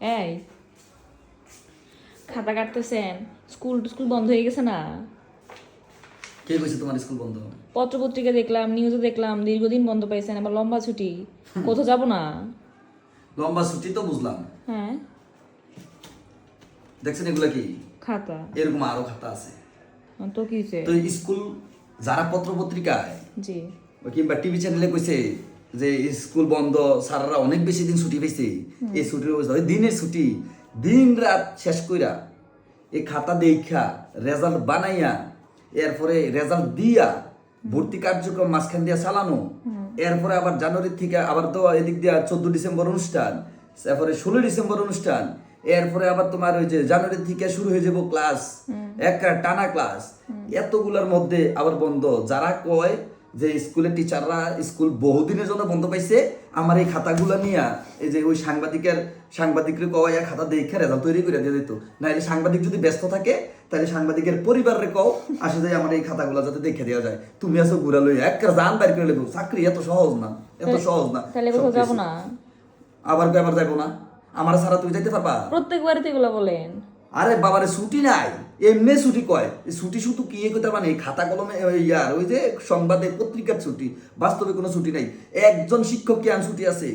এই খাতা কাটতেছেন, school school বন্ধ হয়ে গেছে না? কে কইছে তোমার স্কুল বন্ধ? পত্র পত্রিকা দেখলাম, নিউজে দেখলাম দীর্ঘদিন বন্ধ পাইছেন, আবার লম্বা ছুটি। কোথাও যাব না? লম্বা ছুটি তো বুঝলাম, হ্যাঁ, দেখছেন এগুলা কি? খাতা। এরকম আরো খাতা আছে। তো কি হয়েছে? তো স্কুল যারা পত্র পত্রিকায় জি। কিংবা টিভি চ্যানেলে কইছে যে স্কুল বন্ধ, স্যাররা অনেক বেশি দিন ছুটি পাইছে, এই ছুটির অবস্থা ওই দিনের ছুটি, দিন রাত শেষ কইরা এই খাতা দেখা রেজাল্ট বানাইয়া এরপরে রেজাল্ট দিয়া ভর্তি কার্যক্রম মাঝখান দিয়া চালানো, এরপরে আবার জানুয়ারি থেকে আবার তো এদিক দিয়া 14 ডিসেম্বর অনুষ্ঠান, তারপরে 16 ডিসেম্বর অনুষ্ঠান, এরপরে আবার তোমার ওই যে জানুয়ারি থেকে শুরু হয়ে যাবো ক্লাস, এক টানা ক্লাস, এতগুলার মধ্যে আবার বন্ধ। যারা কয় যে স্কুলের টিচাররা স্কুল বহুদিনের জন্য বন্ধ পাইছে, আমার এই খাতাগুলো নিয়ে এই যে ওই সাংবাদিকরে কয় খাতা দেখে রেজাল্ট তৈরি করে দিয়ে দিত। নাহলে সাংবাদিক যদি ব্যস্ত থাকে তাহলে সাংবাদিকের পরিবারে কও আসে যায় আমার এই খাতাগুলো যাতে দেখে দেওয়া যায়। তুমি আছো ঘুরা লই এক জান বাইর করে লেবো, চাকরি এত সহজ না, এত সহজ না। তাহলে কোথাও যাব না? আবার যাবো না? আমার সারা তুমি যাইতে পারবা? প্রত্যেকবারই তো এগুলো বলেন। আরে বাবারে ছুটি নাই, এমনি ছুটি কয়। এই ছুটি শুধু কি কইতে মানে খাতা কলমে ইয়ার ওই যে সংবাদে পত্রিকার ছুটি, বাস্তবে কোনো ছুটি নাই। একজন শিক্ষক কি আন ছুটি আছে?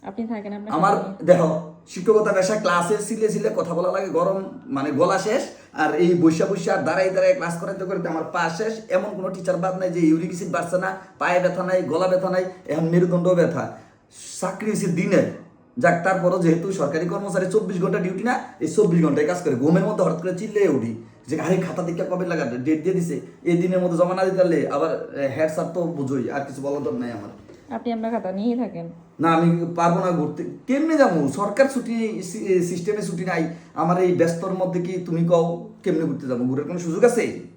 আপনি থাকেন আপনার আমার দেখো শিক্ষকতা পেশা, ক্লাসে সিলে কথা বলা লাগে, গরম মানে গলা শেষ, আর এই বৈশা আর দাঁড়াই ক্লাস করাইতে করতে আমার পা শেষ। এমন কোনো টিচার বাদ নাই যে ইউরিক অ্যাসিড বাড়ছে না, পায়ে ব্যথা নাই, গলা ব্যথা নাই, এখন মেরুদণ্ড ব্যথা। চাকরি হয়েছে দিনের, যাক তারপরও যেহেতু সরকারি কর্মচারী 24 ঘন্টা ডিউটি না, এই 24 ঘন্টায় কাজ করে। ঘুমের মধ্যে হঠাৎ করে চিল্লে উঠি যে আরে খাতা দীক্ষা কবে লাগা, ডেট দিয়ে দিছে, এই দিনের মধ্যে জমা না দিতে পারলে আবার হেড স্যার তো বুঝোই, আর কিছু বলার দর নাই আমার। আপনি আপনার খাতা নিয়েই থাকেন। না আমি পারবো না ঘুরতে, কেমনে যাবো? সরকার ছুটি সিস্টেমে ছুটি নাই, আমার এই ব্যস্তর মধ্যে কি তুমি কও কেমনে ঘুরতে যাবো? ঘুরার কোনো সুযোগ আছে?